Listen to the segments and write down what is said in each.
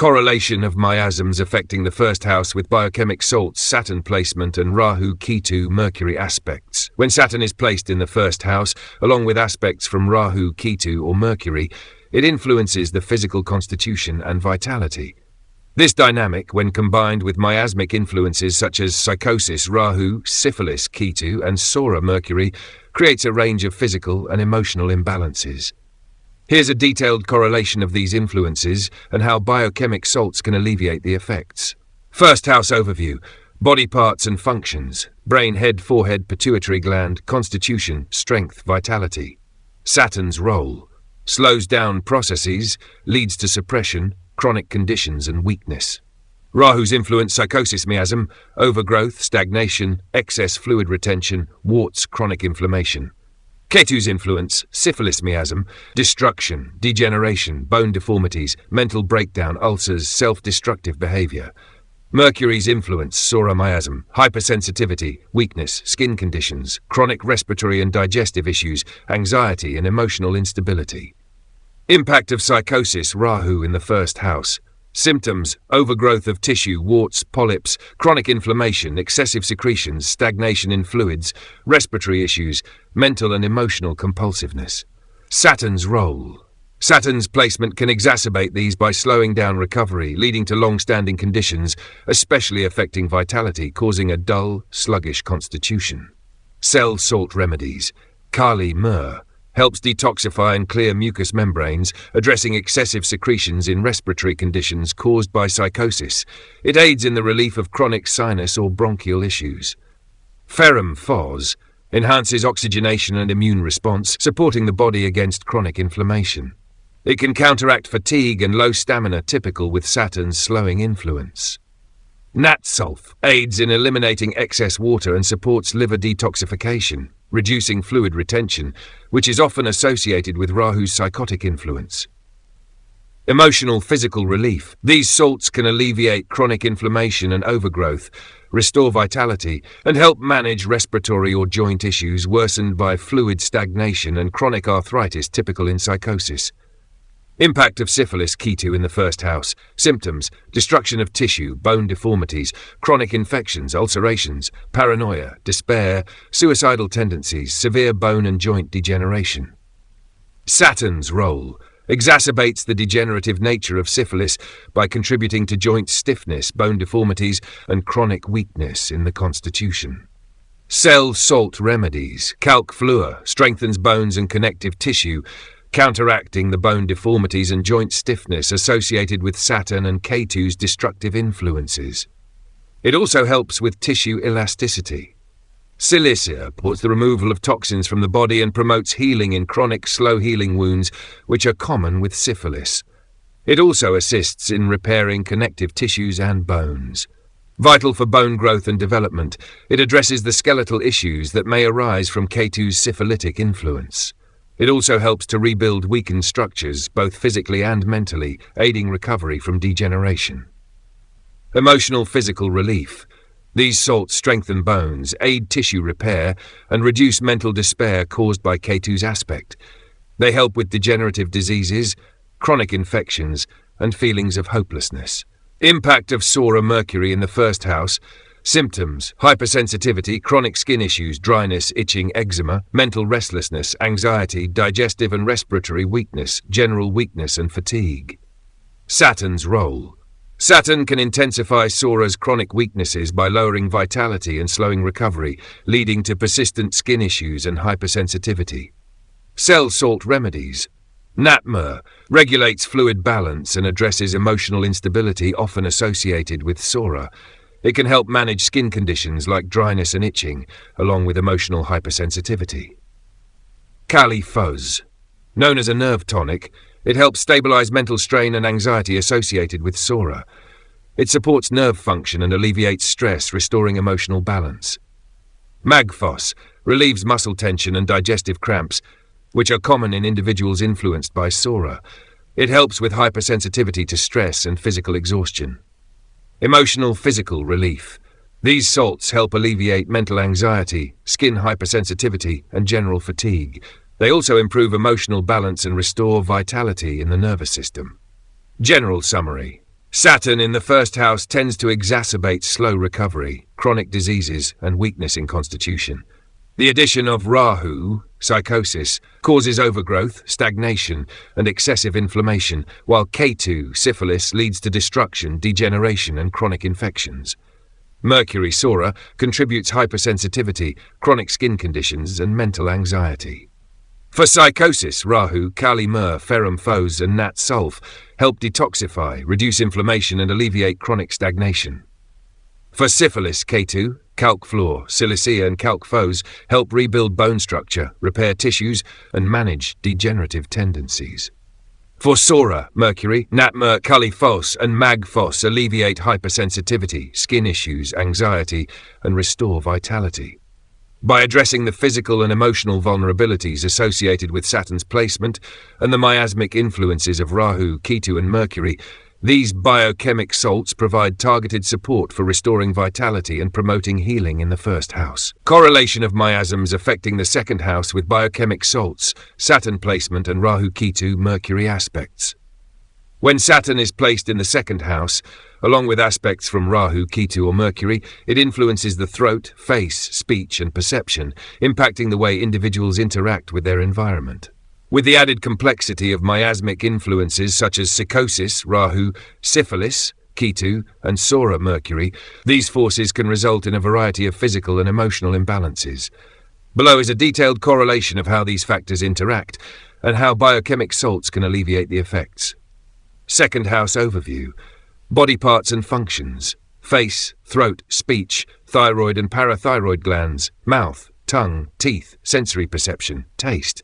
Correlation of miasms affecting the first house with biochemic salts, Saturn placement and Rahu, Ketu, Mercury aspects. When Saturn is placed in the first house, along with aspects from Rahu, Ketu or Mercury, it influences the physical constitution and vitality. This dynamic, when combined with miasmic influences such as psychosis, Rahu, syphilis, Ketu and Sora, Mercury, creates a range of physical and emotional imbalances. Here's a detailed correlation of these influences and how biochemic salts can alleviate the effects. First house overview: body parts and functions, brain, head, forehead, pituitary gland, constitution, strength, vitality. Saturn's role: slows down processes, leads to suppression, chronic conditions and weakness. Rahu's influence: psychosis, miasm, overgrowth, stagnation, excess fluid retention, warts, chronic inflammation. Ketu's influence: syphilis, miasm, destruction, degeneration, bone deformities, mental breakdown, ulcers, self-destructive behavior. Mercury's influence: Sora, miasm, hypersensitivity, weakness, skin conditions, chronic respiratory and digestive issues, anxiety and emotional instability. Impact of psychosis, Rahu in the first house. Symptoms: overgrowth of tissue, warts, polyps, chronic inflammation, excessive secretions, stagnation in fluids, respiratory issues, mental and emotional compulsiveness. Saturn's role: Saturn's placement can exacerbate these by slowing down recovery, leading to long-standing conditions, especially affecting vitality, causing a dull, sluggish constitution. Cell salt remedies: Kali myrrh helps detoxify and clear mucous membranes, addressing excessive secretions in respiratory conditions caused by psychosis. It aids in the relief of chronic sinus or bronchial issues. Ferrum phos enhances oxygenation and immune response, supporting the body against chronic inflammation. It can counteract fatigue and low stamina typical with Saturn's slowing influence. Nat sulf aids in eliminating excess water and supports liver detoxification, reducing fluid retention, which is often associated with Rahu's psychotic influence. Emotional physical relief: these salts can alleviate chronic inflammation and overgrowth, restore vitality, and help manage respiratory or joint issues worsened by fluid stagnation and chronic arthritis typical in psychosis. Impact of syphilis, Ketu in the first house. Symptoms: destruction of tissue, bone deformities, chronic infections, ulcerations, paranoia, despair, suicidal tendencies, severe bone and joint degeneration. Saturn's role: exacerbates the degenerative nature of syphilis by contributing to joint stiffness, bone deformities, and chronic weakness in the constitution. Cell salt remedies: calc fluor strengthens bones and connective tissue, counteracting the bone deformities and joint stiffness associated with Saturn and Ketu's destructive influences. It also helps with tissue elasticity. Silicea supports the removal of toxins from the body and promotes healing in chronic, slow-healing wounds, which are common with syphilis. It also assists in repairing connective tissues and bones. Vital for bone growth and development, it addresses the skeletal issues that may arise from Ketu's syphilitic influence. It also helps to rebuild weakened structures, both physically and mentally, aiding recovery from degeneration. Emotional physical relief: these salts strengthen bones, aid tissue repair, and reduce mental despair caused by Ketu's aspect. They help with degenerative diseases, chronic infections, and feelings of hopelessness. Impact of Sora, Mercury in the first house. Symptoms: hypersensitivity, chronic skin issues, dryness, itching, eczema, mental restlessness, anxiety, digestive and respiratory weakness, general weakness and fatigue. Saturn's role: Saturn can intensify Sora's chronic weaknesses by lowering vitality and slowing recovery, leading to persistent skin issues and hypersensitivity. Cell salt remedies: Nat myrrh regulates fluid balance and addresses emotional instability often associated with Sora. It can help manage skin conditions like dryness and itching, along with emotional hypersensitivity. Kali phos. Known as a nerve tonic, it helps stabilize mental strain and anxiety associated with Sora. It supports nerve function and alleviates stress, restoring emotional balance. Magphos relieves muscle tension and digestive cramps, which are common in individuals influenced by Sora. It helps with hypersensitivity to stress and physical exhaustion. Emotional physical relief. These salts help alleviate mental anxiety, skin hypersensitivity, and general fatigue. They also improve emotional balance and restore vitality in the nervous system. General summary. Saturn in the first house tends to exacerbate slow recovery, chronic diseases, and weakness in constitution. The addition of Rahu, psychosis, causes overgrowth, stagnation, and excessive inflammation, while Ketu, syphilis, leads to destruction, degeneration, and chronic infections. Mercury, Sora, contributes hypersensitivity, chronic skin conditions, and mental anxiety. For psychosis, Rahu, Kali Mur, Ferrum Phos, and Nat Sulf help detoxify, reduce inflammation, and alleviate chronic stagnation. For syphilis, Ketu, Calc Fluor, Silicea, and Calc Phos help rebuild bone structure, repair tissues, and manage degenerative tendencies. For Sora, Mercury, Nat Mur, Kali Phos, and Mag Phos alleviate hypersensitivity, skin issues, anxiety, and restore vitality. By addressing the physical and emotional vulnerabilities associated with Saturn's placement and the miasmic influences of Rahu, Ketu, and Mercury, these biochemic salts provide targeted support for restoring vitality and promoting healing in the first house. Correlation of miasms affecting the second house with biochemic salts, Saturn placement, and Rahu, Ketu, Mercury aspects. When Saturn is placed in the second house, along with aspects from Rahu, Ketu, or Mercury, it influences the throat, face, speech, and perception, impacting the way individuals interact with their environment. With the added complexity of miasmic influences such as psychosis, Rahu, syphilis, Ketu, and Sora, Mercury, these forces can result in a variety of physical and emotional imbalances. Below is a detailed correlation of how these factors interact and how biochemic salts can alleviate the effects. Second house overview. Body parts and functions. Face, throat, speech, thyroid and parathyroid glands, mouth, tongue, teeth, sensory perception, taste.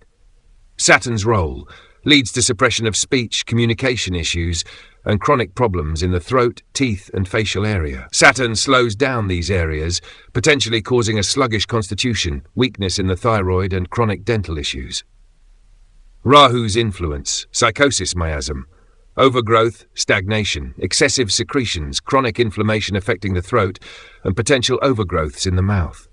Saturn's role leads to suppression of speech, communication issues, and chronic problems in the throat, teeth, and facial area. Saturn slows down these areas, potentially causing a sluggish constitution, weakness in the thyroid, and chronic dental issues. Rahu's influence, psychosis miasm. Overgrowth, stagnation, excessive secretions, chronic inflammation affecting the throat, and potential overgrowths in the mouth.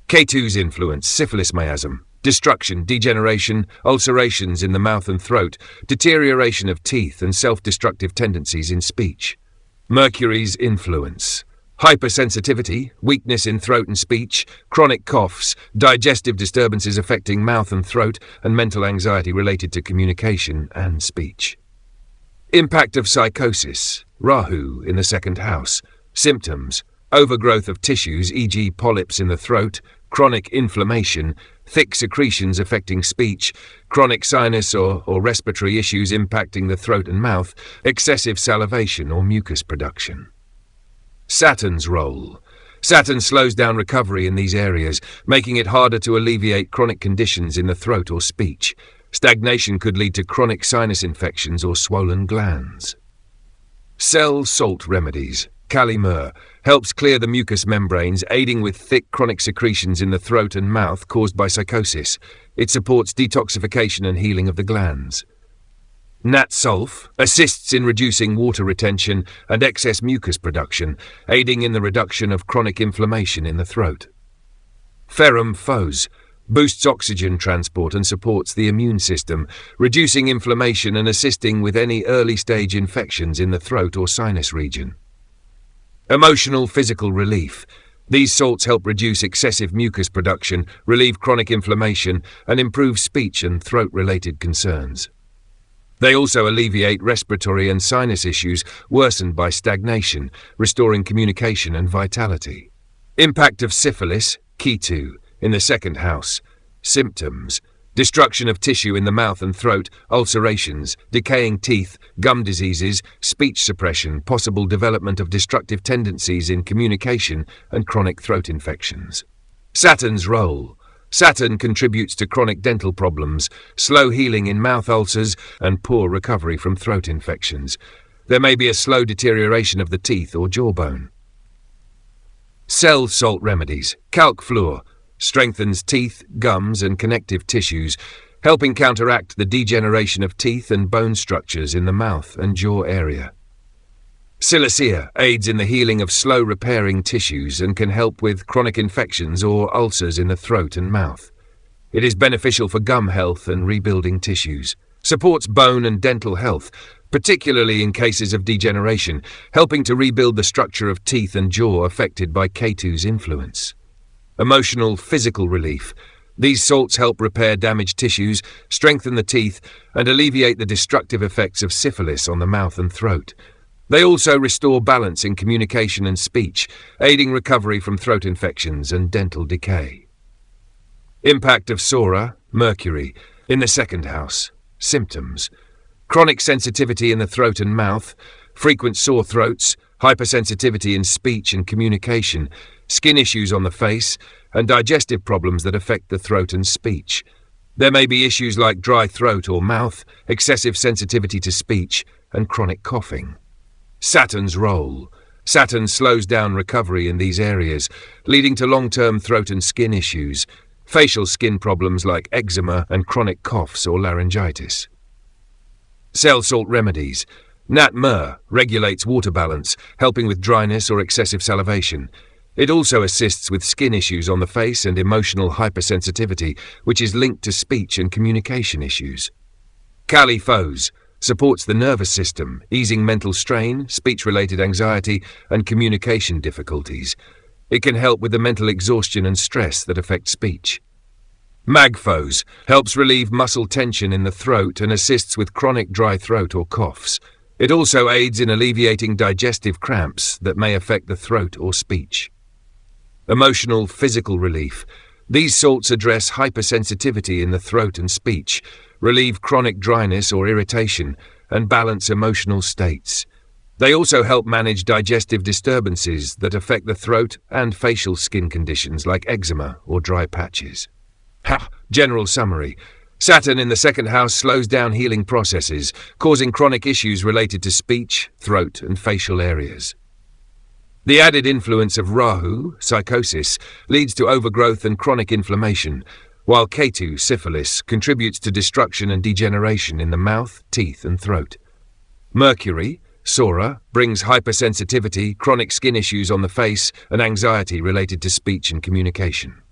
Ketu's influence, syphilis miasm. Destruction, degeneration, ulcerations in the mouth and throat, deterioration of teeth, and self-destructive tendencies in speech. Mercury's influence. Hypersensitivity, weakness in throat and speech, chronic coughs, digestive disturbances affecting mouth and throat, and mental anxiety related to communication and speech. Impact of psychosis. Rahu in the second house. Symptoms. Overgrowth of tissues, e.g. polyps in the throat, chronic inflammation, thick secretions affecting speech, chronic sinus or respiratory issues impacting the throat and mouth, excessive salivation or mucus production. Saturn's role. Saturn slows down recovery in these areas, making it harder to alleviate chronic conditions in the throat or speech. Stagnation could lead to chronic sinus infections or swollen glands. Cell salt remedies. Kali Mur helps clear the mucous membranes, aiding with thick chronic secretions in the throat and mouth caused by psychosis. It supports detoxification and healing of the glands. Nat Sulf assists in reducing water retention and excess mucus production, aiding in the reduction of chronic inflammation in the throat. Ferrum Phos boosts oxygen transport and supports the immune system, reducing inflammation and assisting with any early-stage infections in the throat or sinus region. Emotional physical relief. These salts help reduce excessive mucus production, relieve chronic inflammation, and improve speech and throat-related concerns. They also alleviate respiratory and sinus issues worsened by stagnation, restoring communication and vitality. Impact of syphilis, Ketu, in the second house. Symptoms. Destruction of tissue in the mouth and throat, ulcerations, decaying teeth, gum diseases, speech suppression, possible development of destructive tendencies in communication, and chronic throat infections. Saturn's role. Saturn contributes to chronic dental problems, slow healing in mouth ulcers, and poor recovery from throat infections. There may be a slow deterioration of the teeth or jawbone. Cell salt remedies. Calc Fluor strengthens teeth, gums, and connective tissues, helping counteract the degeneration of teeth and bone structures in the mouth and jaw area. Silicea aids in the healing of slow-repairing tissues and can help with chronic infections or ulcers in the throat and mouth. It is beneficial for gum health and rebuilding tissues. Supports bone and dental health, particularly in cases of degeneration, helping to rebuild the structure of teeth and jaw affected by Ketu's influence. Emotional, physical relief. These salts help repair damaged tissues, strengthen the teeth, and alleviate the destructive effects of syphilis on the mouth and throat. They also restore balance in communication and speech, aiding recovery from throat infections and dental decay. Impact of Sora, Mercury, in the second house. Symptoms: chronic sensitivity in the throat and mouth, frequent sore throats, hypersensitivity in speech and communication, skin issues on the face, and digestive problems that affect the throat and speech. There may be issues like dry throat or mouth, excessive sensitivity to speech, and chronic coughing. Saturn's role. Saturn slows down recovery in these areas, leading to long-term throat and skin issues, facial skin problems like eczema and chronic coughs or laryngitis. Cell salt remedies. Nat Mur regulates water balance, helping with dryness or excessive salivation. It also assists with skin issues on the face and emotional hypersensitivity, which is linked to speech and communication issues. Kali Phos supports the nervous system, easing mental strain, speech-related anxiety, and communication difficulties. It can help with the mental exhaustion and stress that affect speech. Magphos helps relieve muscle tension in the throat and assists with chronic dry throat or coughs. It also aids in alleviating digestive cramps that may affect the throat or speech. Emotional, physical relief. These salts address hypersensitivity in the throat and speech, relieve chronic dryness or irritation, and balance emotional states. They also help manage digestive disturbances that affect the throat and facial skin conditions like eczema or dry patches. General summary. Saturn in the second house slows down healing processes, causing chronic issues related to speech, throat, and facial areas. The added influence of Rahu, psychosis, leads to overgrowth and chronic inflammation, while Ketu, syphilis, contributes to destruction and degeneration in the mouth, teeth, and throat. Mercury, Sora, brings hypersensitivity, chronic skin issues on the face, and anxiety related to speech and communication.